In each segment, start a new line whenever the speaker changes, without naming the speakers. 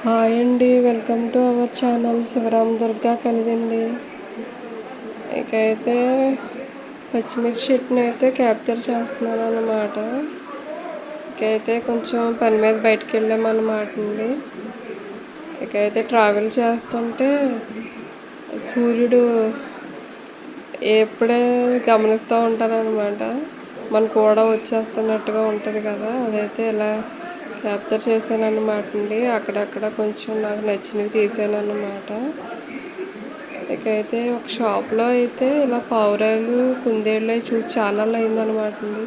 Hi అండి, welcome to our channel Shivaram Durga Kalidandi. ఇకైతే పచ్చిమిర్చి చెట్టుని అయితే క్యాప్చర్ చేస్తున్నాను అన్నమాట. ఇకైతే కొంచెం పని మీద బయటకు వెళ్ళామన్నమాట అండి. ఇకైతే ట్రావెల్ చేస్తుంటే సూర్యుడు ఎప్పుడే గమనిస్తూ ఉంటానన్నమాట. మన కూడా వచ్చేస్తున్నట్టుగా ఉంటుంది కదా, అదైతే ఇలా క్యాప్చర్ చేశాను అన్నమాట అండి. అక్కడక్కడ కొంచెం నాకు నచ్చినవి తీసాను అన్నమాట. ఇకైతే ఒక షాప్లో అయితే ఇలా పావురాలు కుందేళ్ళు చూసి చాలా అయిందనమాట అండి.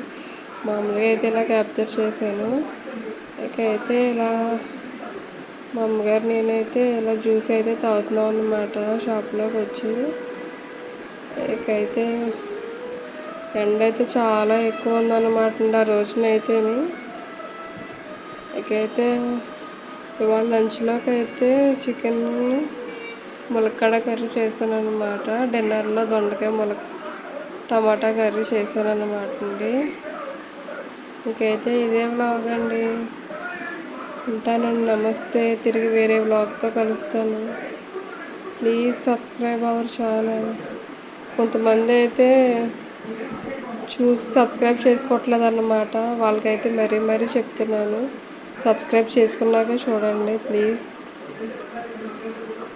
మామూలుగా అయితే ఇలా క్యాప్చర్ చేశాను. ఇకైతే ఇలా మా అమ్మగారు నేనైతే ఇలా జ్యూస్ అయితే తాగుతున్నాం అన్నమాట షాప్లోకి వచ్చి. ఇకైతే ఎండ అయితే చాలా ఎక్కువ ఉందన్నమాట అండి ఆ రోజునైతేని. ఇకైతే ఇవాళ లంచ్లోకి అయితే చికెన్ ములక్కాడ కర్రీ చేశాను అనమాట. డిన్నర్లో దొండకాయ టమాటా కర్రీ చేశాను అనమాట అండి. ఇంకైతే ఇదే వ్లాగ్ అండి. ఉంటానండి, నమస్తే. తిరిగి వేరే వ్లాగ్తో కలుస్తాను. Please subscribe our channel. కొంతమంది అయితే చూసి సబ్స్క్రైబ్ చేసుకోవట్లేదు అన్నమాట. వాళ్ళకైతే మరీ చెప్తున్నాను, సబ్స్క్రైబ్ చేసుకున్నాక చూడండి ప్లీజ్.